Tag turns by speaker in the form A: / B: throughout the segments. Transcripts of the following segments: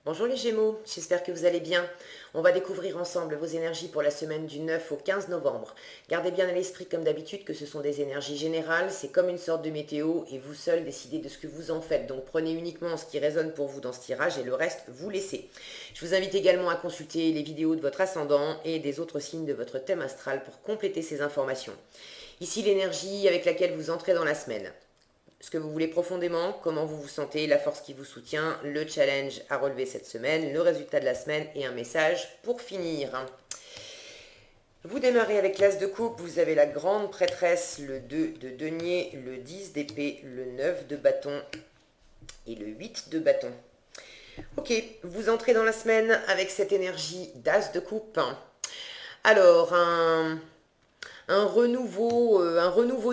A: Bonjour les Gémeaux, j'espère que vous allez bien. On va découvrir ensemble vos énergies pour la semaine du 9 au 15 novembre. Gardez bien à l'esprit comme d'habitude que ce sont des énergies générales, c'est comme une sorte de météo et vous seul décidez de ce que vous en faites. Donc prenez uniquement ce qui résonne pour vous dans ce tirage et le reste vous laissez. Je vous invite également à consulter les vidéos de votre ascendant et des autres signes de votre thème astral pour compléter ces informations. Ici l'énergie avec laquelle vous entrez dans la semaine. Ce que vous voulez profondément, comment vous vous sentez, la force qui vous soutient, le challenge à relever cette semaine, le résultat de la semaine et un message pour finir. Vous démarrez avec l'As de coupe, vous avez la grande prêtresse, le 2 de denier, le 10 d'épée, le 9 de bâton et le 8 de bâton. Ok, vous entrez dans la semaine avec cette énergie d'As de coupe. Alors, un renouveau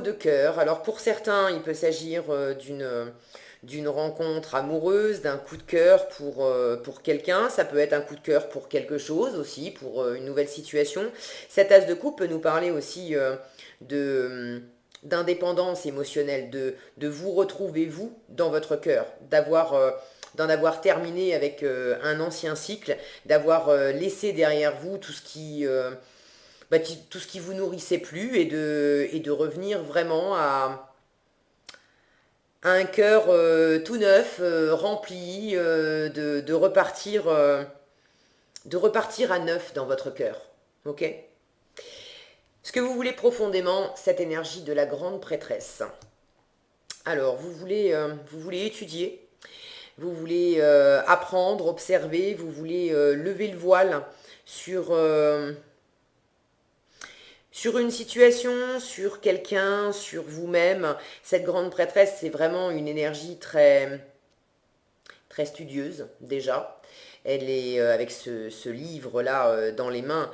A: de cœur. Alors pour certains, il peut s'agir d'une rencontre amoureuse, d'un coup de cœur pour quelqu'un. Ça peut être un coup de cœur pour quelque chose aussi, pour une nouvelle situation. Cet as de coupe peut nous parler aussi de d'indépendance émotionnelle, de vous retrouver vous dans votre cœur, d'en avoir terminé avec un ancien cycle, d'avoir laissé derrière vous tout ce qui vous nourrissait plus et de revenir vraiment à un cœur tout neuf, rempli, de repartir à neuf dans votre cœur. Ok. Ce que vous voulez profondément, cette énergie de la grande prêtresse. Alors, vous voulez étudier, vous voulez apprendre, observer, vous voulez lever le voile sur, sur une situation, sur quelqu'un, sur vous-même. Cette grande prêtresse, c'est vraiment une énergie très studieuse déjà. Elle est avec ce livre-là dans les mains,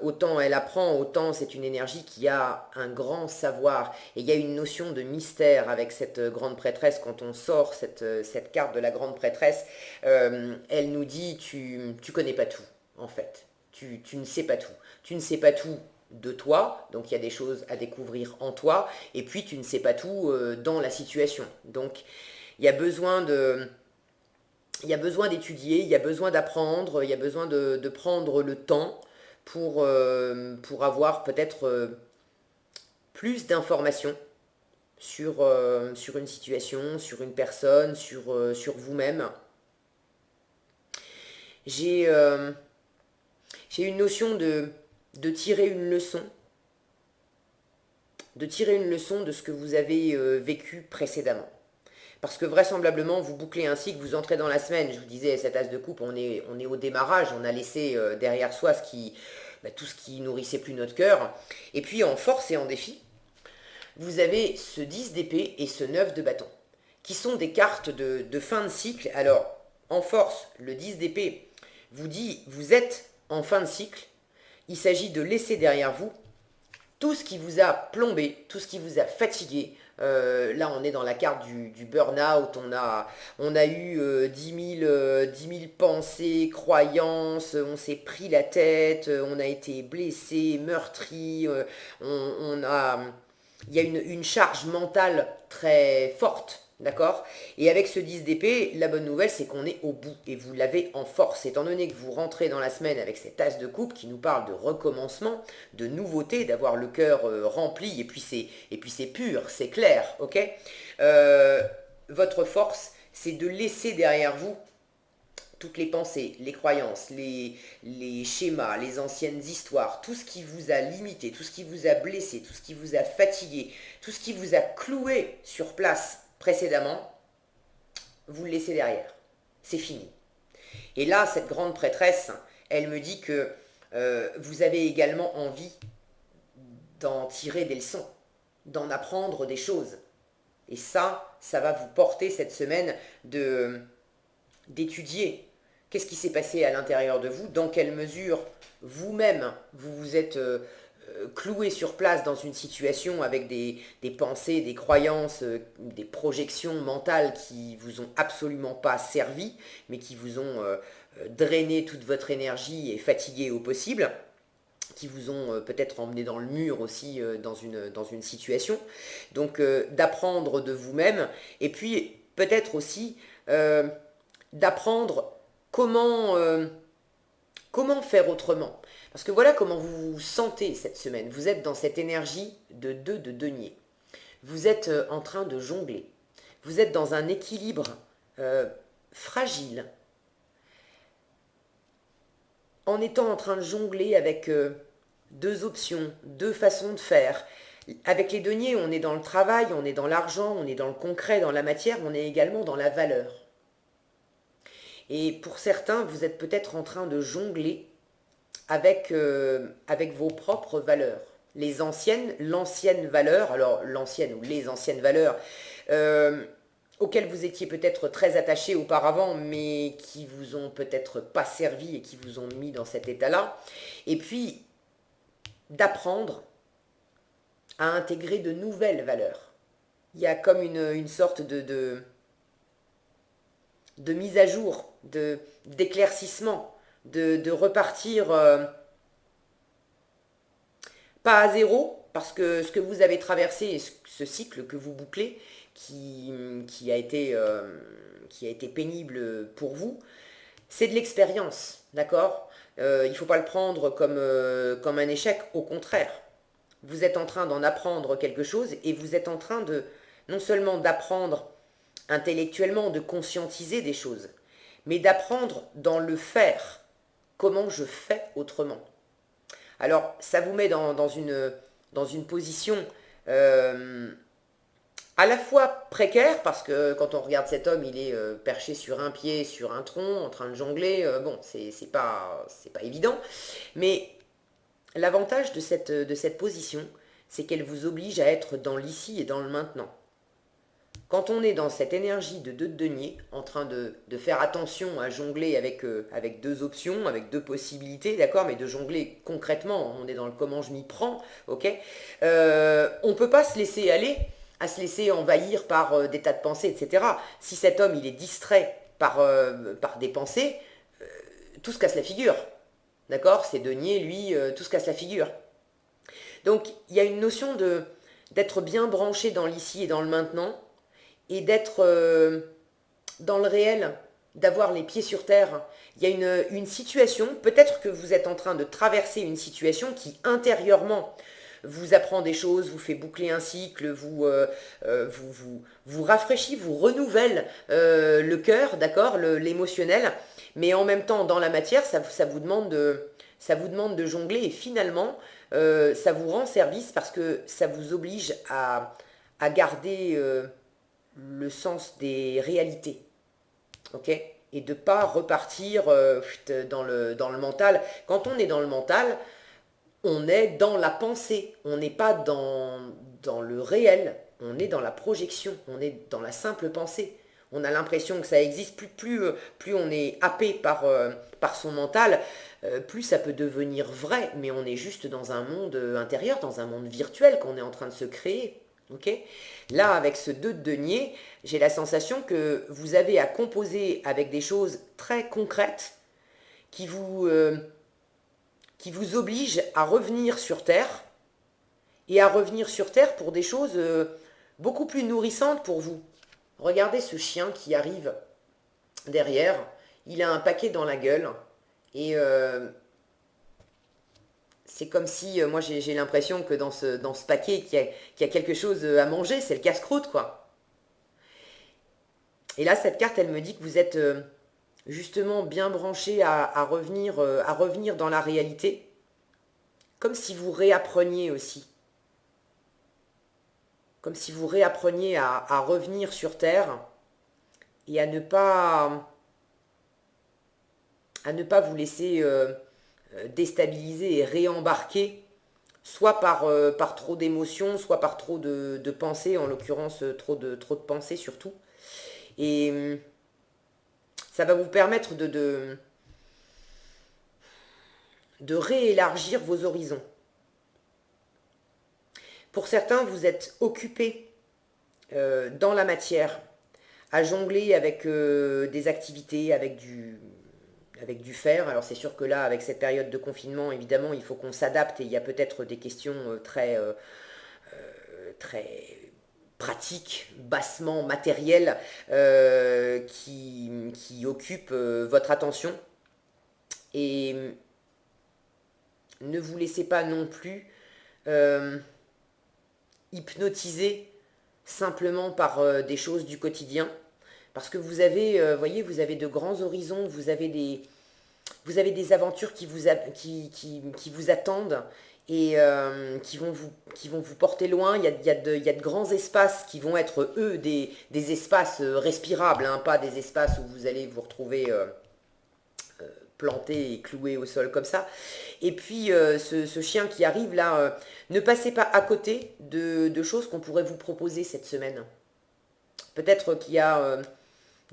A: autant elle apprend, autant c'est une énergie qui a un grand savoir. Et il y a une notion de mystère avec cette grande prêtresse. Quand on sort cette carte de la grande prêtresse, elle nous dit, tu connais pas tout, en fait. Tu ne sais pas tout. Tu ne sais pas tout de toi, donc il y a des choses à découvrir en toi, et puis tu ne sais pas tout dans la situation. Donc il y a besoin de il y a besoin d'étudier, il y a besoin d'apprendre, il y a besoin de prendre le temps pour avoir peut-être plus d'informations sur une situation, sur une personne, sur vous-même. J'ai j'ai une notion de tirer une leçon, de ce que vous avez vécu précédemment. Parce que vraisemblablement, vous bouclez un cycle, vous entrez dans la semaine. Je vous disais, cette as de coupe, on est au démarrage, on a laissé derrière soi tout ce qui nourrissait plus notre cœur. Et puis en force et en défi, vous avez ce 10 d'épée et ce 9 de bâton, qui sont des cartes de fin de cycle. Alors, en force, le 10 d'épée vous dit, vous êtes en fin de cycle, il s'agit de laisser derrière vous tout ce qui vous a plombé, tout ce qui vous a fatigué. Là, on est dans la carte du burn-out. On a eu 10 000 pensées, croyances. On s'est pris la tête. On a été blessé, meurtri. Il y a une charge mentale très forte. D'accord. Et avec ce 10 d'épée, la bonne nouvelle, c'est qu'on est au bout et vous l'avez en force. Étant donné que vous rentrez dans la semaine avec cette as de coupe qui nous parle de recommencement, de nouveauté, d'avoir le cœur rempli, et puis c'est pur, c'est clair, ok. Euh, Votre force, c'est de laisser derrière vous toutes les pensées, les croyances, les schémas, les anciennes histoires, tout ce qui vous a limité, tout ce qui vous a blessé, tout ce qui vous a fatigué, tout ce qui vous a cloué sur place précédemment, vous le laissez derrière. C'est fini. Et là, cette grande prêtresse, elle me dit que vous avez également envie d'en tirer des leçons, d'en apprendre des choses. Et ça va vous porter cette semaine d'étudier qu'est-ce qui s'est passé à l'intérieur de vous, dans quelle mesure vous-même vous vous êtes cloué sur place dans une situation avec des pensées, des croyances, des projections mentales qui vous ont absolument pas servi, mais qui vous ont drainé toute votre énergie et fatigué au possible, qui vous ont peut-être emmené dans le mur aussi dans une situation. Donc d'apprendre de vous-même et puis peut-être aussi d'apprendre comment, comment faire autrement? Parce que voilà comment vous vous sentez cette semaine. Vous êtes dans cette énergie de 2 de denier. Vous êtes en train de jongler. Vous êtes dans un équilibre euh, fragile, en étant en train de jongler avec deux options, deux façons de faire. Avec les deniers, on est dans le travail, on est dans l'argent, on est dans le concret, dans la matière, on est également dans la valeur. Et pour certains, vous êtes peut-être en train de jongler avec vos propres valeurs. Les anciennes, l'ancienne valeur, alors l'ancienne ou les anciennes valeurs, euh, auxquelles vous étiez peut-être très attaché auparavant, mais qui vous ont peut-être pas servi et qui vous ont mis dans cet état-là. Et puis, d'apprendre à intégrer de nouvelles valeurs. Il y a comme une sorte de mise à jour, d'éclaircissement, de repartir pas à zéro, parce que ce que vous avez traversé et ce cycle que vous bouclez, qui a été pénible pour vous, c'est de l'expérience, d'accord. Il ne faut pas le prendre comme un échec, au contraire. Vous êtes en train d'en apprendre quelque chose et vous êtes en train de non seulement d'apprendre intellectuellement, de conscientiser des choses, mais d'apprendre dans le faire. Comment je fais autrement? Alors, ça vous met dans une position euh, à la fois précaire, parce que quand on regarde cet homme, il est perché sur un pied, sur un tronc, en train de jongler. Bon, c'est pas évident. Mais l'avantage de cette position, c'est qu'elle vous oblige à être dans l'ici et dans le maintenant. Quand on est dans cette énergie de 2 de denier, en train de faire attention à jongler avec deux options, avec deux possibilités, d'accord, mais de jongler concrètement, on est dans le comment je m'y prends, ok, on ne peut pas se laisser aller, à se laisser envahir par des tas de pensées, etc. Si cet homme, il est distrait par des pensées, tout se casse la figure, d'accord, c'est denier, lui, tout se casse la figure. Donc, il y a une notion d'être bien branché dans l'ici et dans le maintenant, et d'être dans le réel, d'avoir les pieds sur terre. Il y a une situation, peut-être que vous êtes en train de traverser une situation qui intérieurement vous apprend des choses, vous fait boucler un cycle, vous rafraîchit, vous renouvelle le cœur, d'accord, l'émotionnel, mais en même temps, dans la matière, ça vous demande de jongler et finalement, ça vous rend service parce que ça vous oblige à garder le sens des réalités, ok, et de ne pas repartir dans le mental. Quand on est dans le mental, on est dans la pensée, on n'est pas dans le réel, on est dans la projection, on est dans la simple pensée. On a l'impression que ça existe, plus on est happé par son mental, plus ça peut devenir vrai, mais on est juste dans un monde intérieur, dans un monde virtuel qu'on est en train de se créer. Okay. Là, avec ce 2 de denier, j'ai la sensation que vous avez à composer avec des choses très concrètes qui qui vous obligent à revenir sur Terre et à revenir sur Terre pour des choses beaucoup plus nourrissantes pour vous. Regardez ce chien qui arrive derrière, il a un paquet dans la gueule et c'est comme si, moi j'ai l'impression que dans ce paquet, qu'il y a quelque chose à manger, c'est le casse-croûte, quoi. Et là, cette carte, elle me dit que vous êtes justement bien branché à revenir dans la réalité, comme si vous réappreniez aussi. Comme si vous réappreniez à revenir sur Terre et à ne pas vous laisser déstabiliser et réembarquer, soit par trop d'émotions, soit par trop de pensées, en l'occurrence trop de pensées surtout. Et ça va vous permettre de réélargir vos horizons. Pour certains, vous êtes occupés dans la matière, à jongler avec des activités, avec du faire. Alors c'est sûr que là, avec cette période de confinement, évidemment, il faut qu'on s'adapte et il y a peut-être des questions très pratique, bassement matériel qui occupe votre attention. Et ne vous laissez pas non plus hypnotiser simplement par des choses du quotidien. Parce que vous avez, voyez, vous avez de grands horizons, vous avez des aventures qui vous attendent et qui vont vous porter loin. Il y a de grands espaces qui vont être, eux, des espaces respirables, hein, pas des espaces où vous allez vous retrouver planté et cloué au sol comme ça. Et puis, ce chien qui arrive là, ne passez pas à côté de choses qu'on pourrait vous proposer cette semaine. Peut-être qu'il y a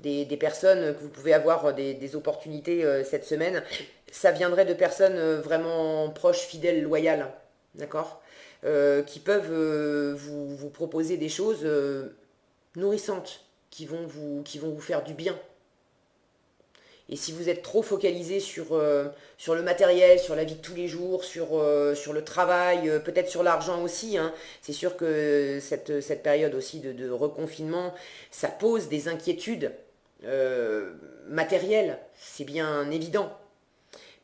A: des personnes, que vous pouvez avoir des opportunités cette semaine. Ça viendrait de personnes vraiment proches, fidèles, loyales, d'accord, qui peuvent vous proposer des choses nourrissantes, qui vont vous faire du bien. Et si vous êtes trop focalisé sur le matériel, sur la vie de tous les jours, sur le travail, peut-être sur l'argent aussi, hein, c'est sûr que cette période aussi de reconfinement, ça pose des inquiétudes matérielles, c'est bien évident.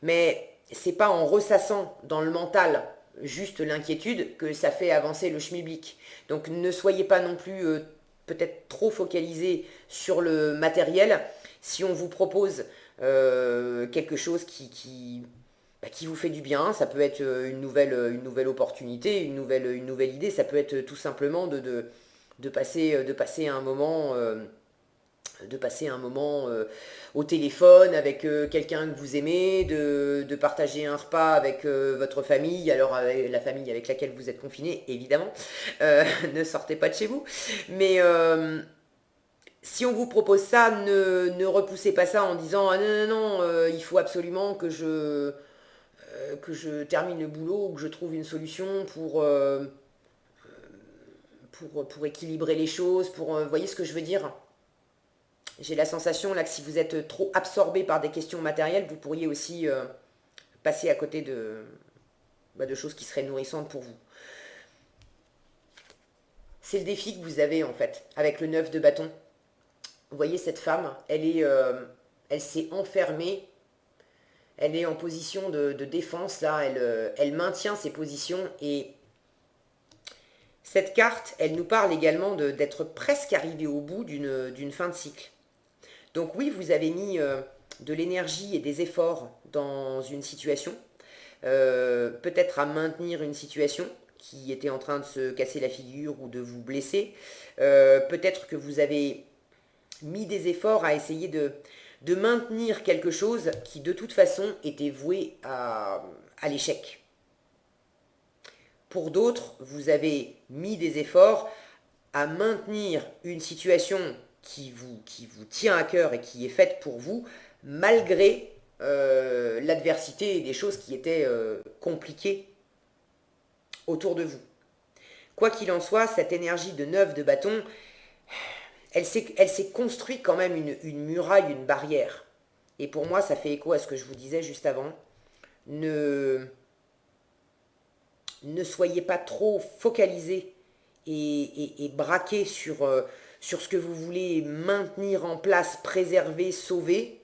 A: Mais c'est pas en ressassant dans le mental juste l'inquiétude que ça fait avancer le schmilblick. Donc ne soyez pas non plus peut-être trop focalisé sur le matériel. Si on vous propose quelque chose qui vous fait du bien, ça peut être une nouvelle opportunité, une nouvelle idée, ça peut être tout simplement de passer un moment au téléphone avec quelqu'un que vous aimez, de partager un repas avec votre famille, alors la famille avec laquelle vous êtes confiné, évidemment, ne sortez pas de chez vous, mais si on vous propose ça, ne repoussez pas ça en disant ah non, non, non, il faut absolument que je termine le boulot ou que je trouve une solution pour équilibrer les choses, vous voyez ce que je veux dire? J'ai la sensation là que si vous êtes trop absorbé par des questions matérielles, vous pourriez aussi passer à côté de choses qui seraient nourrissantes pour vous. C'est le défi que vous avez en fait, avec le 9 de bâton. Vous voyez cette femme, elle s'est enfermée, elle est en position de défense là, elle maintient ses positions et cette carte, elle nous parle également d'être presque arrivé au bout d'une fin de cycle. Donc oui, vous avez mis de l'énergie et des efforts dans une situation, peut-être à maintenir une situation qui était en train de se casser la figure ou de vous blesser. Peut-être que vous avez mis des efforts à essayer de maintenir quelque chose qui de toute façon était voué à l'échec. Pour d'autres, vous avez mis des efforts à maintenir une situation qui vous tient à cœur et qui est faite pour vous, malgré l'adversité et des choses qui étaient compliquées autour de vous. Quoi qu'il en soit, cette énergie de 9 de bâton, elle s'est construite quand même une muraille, une barrière. Et pour moi, ça fait écho à ce que je vous disais juste avant. Ne soyez pas trop focalisé et braqué sur ce que vous voulez maintenir en place, préserver, sauver.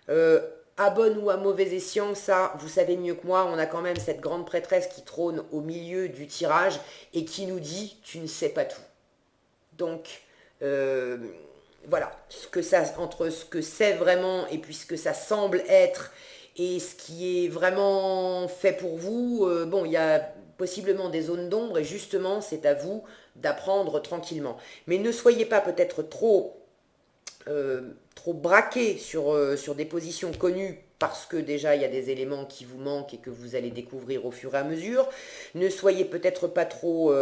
A: À bon ou à mauvais escient, ça, vous savez mieux que moi, on a quand même cette grande prêtresse qui trône au milieu du tirage et qui nous dit « tu ne sais pas tout ». Donc, voilà, entre ce que c'est vraiment et puis ce que ça semble être et ce qui est vraiment fait pour vous, bon, il y a possiblement des zones d'ombre et justement, c'est à vous d'apprendre tranquillement. Mais ne soyez pas peut-être trop braqué sur des positions connues parce que déjà il y a des éléments qui vous manquent et que vous allez découvrir au fur et à mesure. Ne soyez peut-être pas trop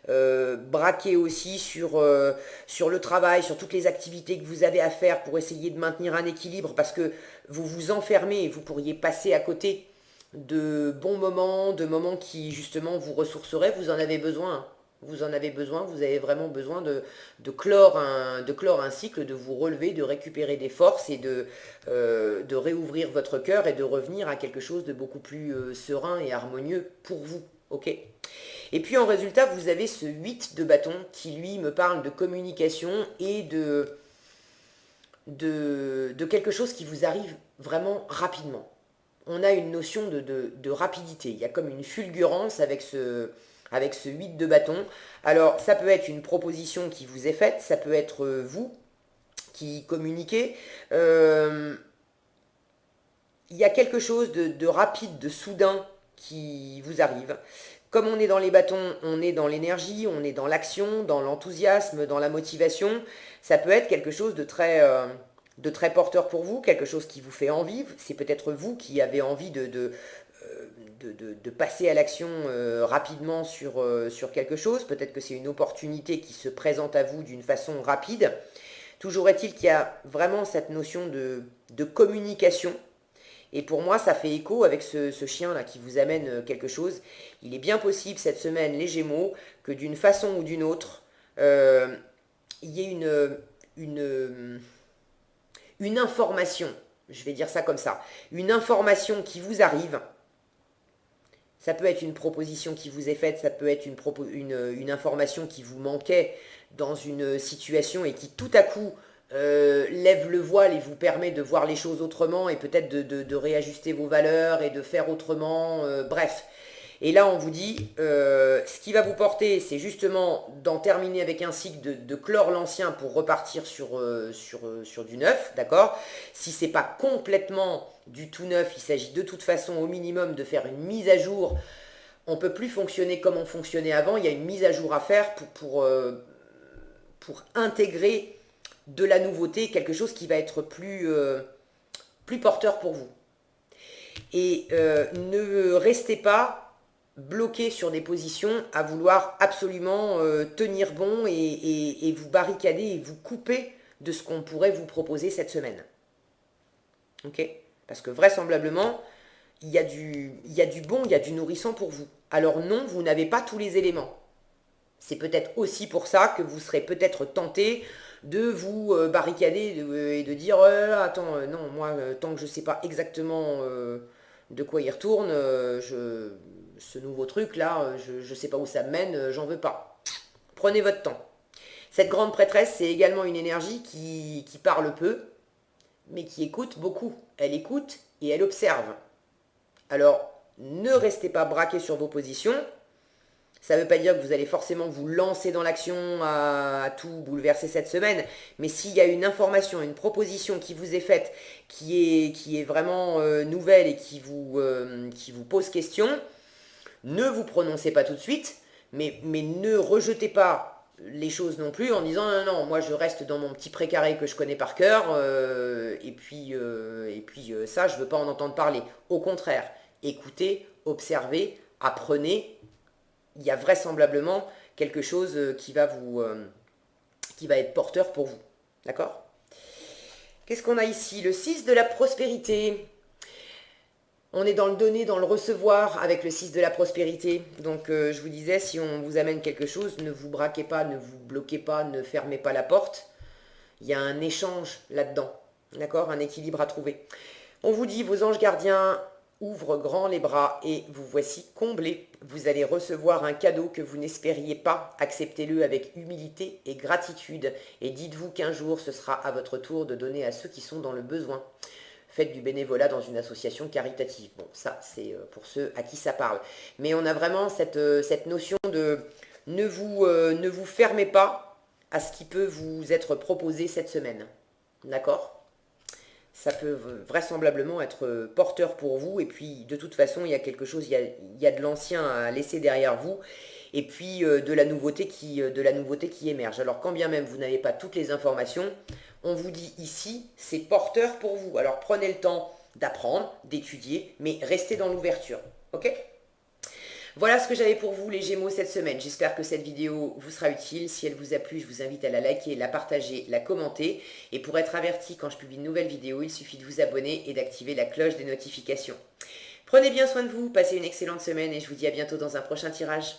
A: braqué aussi sur le travail, sur toutes les activités que vous avez à faire pour essayer de maintenir un équilibre parce que vous vous enfermez et vous pourriez passer à côté de bons moments, de moments qui justement vous ressourceraient, vous en avez besoin. Vous en avez besoin, vous avez vraiment besoin de clore un cycle, de vous relever, de récupérer des forces et de réouvrir votre cœur et de revenir à quelque chose de beaucoup plus serein et harmonieux pour vous. Ok ? Et puis en résultat, vous avez ce 8 de bâton qui lui me parle de communication et de quelque chose qui vous arrive vraiment rapidement. On a une notion de rapidité. Il y a comme une fulgurance avec ce 8 de bâton. Alors, ça peut être une proposition qui vous est faite, ça peut être vous qui communiquez. Il y a quelque chose de rapide, de soudain qui vous arrive. Comme on est dans les bâtons, on est dans l'énergie, on est dans l'action, dans l'enthousiasme, dans la motivation. Ça peut être quelque chose de très porteur pour vous, quelque chose qui vous fait envie. C'est peut-être vous qui avez envie de passer à l'action rapidement sur quelque chose. Peut-être que c'est une opportunité qui se présente à vous d'une façon rapide. Toujours est-il qu'il y a vraiment cette notion de communication. Et pour moi, ça fait écho avec ce chien-là qui vous amène quelque chose. Il est bien possible cette semaine, les Gémeaux, que d'une façon ou d'une autre, il y ait une information, je vais dire ça comme ça, une information qui vous arrive. Ça peut être une proposition qui vous est faite, ça peut être une information qui vous manquait dans une situation et qui tout à coup lève le voile et vous permet de voir les choses autrement et peut-être de réajuster vos valeurs et de faire autrement, bref. Et là, on vous dit, ce qui va vous porter, c'est justement d'en terminer avec un cycle, de clore l'ancien pour repartir sur du neuf, d'accord? Si c'est pas complètement du tout neuf, il s'agit de toute façon au minimum de faire une mise à jour. On ne peut plus fonctionner comme on fonctionnait avant, il y a une mise à jour à faire pour intégrer de la nouveauté, quelque chose qui va être plus porteur pour vous. Et ne restez pas bloqué sur des positions à vouloir absolument tenir bon et vous barricader et vous couper de ce qu'on pourrait vous proposer cette semaine. Ok? Parce que vraisemblablement, il y a du bon, il y a du nourrissant pour vous. Alors non, vous n'avez pas tous les éléments. C'est peut-être aussi pour ça que vous serez peut-être tenté de vous barricader et de dire attends, non, moi, tant que je ne sais pas exactement de quoi il retourne, ce nouveau truc là, je ne sais pas où ça me mène, j'en veux pas. Prenez votre temps. Cette grande prêtresse, c'est également une énergie qui parle peu, mais qui écoute beaucoup. Elle écoute et elle observe. Alors, ne restez pas braqué sur vos positions. Ça ne veut pas dire que vous allez forcément vous lancer dans l'action à tout bouleverser cette semaine, mais s'il y a une information, une proposition qui vous est faite, qui est vraiment nouvelle et qui vous pose question, ne vous prononcez pas tout de suite, mais ne rejetez pas les choses non plus en disant non, moi je reste dans mon petit précaré que je connais par cœur, et puis ça, je ne veux pas en entendre parler. Au contraire, écoutez, observez, apprenez. Il y a vraisemblablement quelque chose qui va être porteur pour vous. D'accord? Qu'est-ce qu'on a ici? Le 6 de la prospérité. On est dans le donner, dans le recevoir avec le 6 de la prospérité. Donc je vous disais, si on vous amène quelque chose, ne vous braquez pas, ne vous bloquez pas, ne fermez pas la porte. Il y a un échange là-dedans. D'accord? Un équilibre à trouver. On vous dit, vos anges gardiens ouvrent grand les bras et vous voici comblés. Vous allez recevoir un cadeau que vous n'espériez pas. Acceptez-le avec humilité et gratitude. Et dites-vous qu'un jour, ce sera à votre tour de donner à ceux qui sont dans le besoin. Faites du bénévolat dans une association caritative. Bon, ça, c'est pour ceux à qui ça parle. Mais on a vraiment cette notion de ne vous fermez pas à ce qui peut vous être proposé cette semaine. D'accord ? Ça peut vraisemblablement être porteur pour vous. Et puis, de toute façon, il y a quelque chose, il y a de l'ancien à laisser derrière vous. Et puis, de la nouveauté qui émerge. Alors, quand bien même vous n'avez pas toutes les informations, on vous dit ici, c'est porteur pour vous. Alors, prenez le temps d'apprendre, d'étudier, mais restez dans l'ouverture. Ok ? Voilà ce que j'avais pour vous les Gémeaux cette semaine. J'espère que cette vidéo vous sera utile. Si elle vous a plu, je vous invite à la liker, la partager, la commenter. Et pour être averti quand je publie une nouvelle vidéo, il suffit de vous abonner et d'activer la cloche des notifications. Prenez bien soin de vous, passez une excellente semaine et je vous dis à bientôt dans un prochain tirage.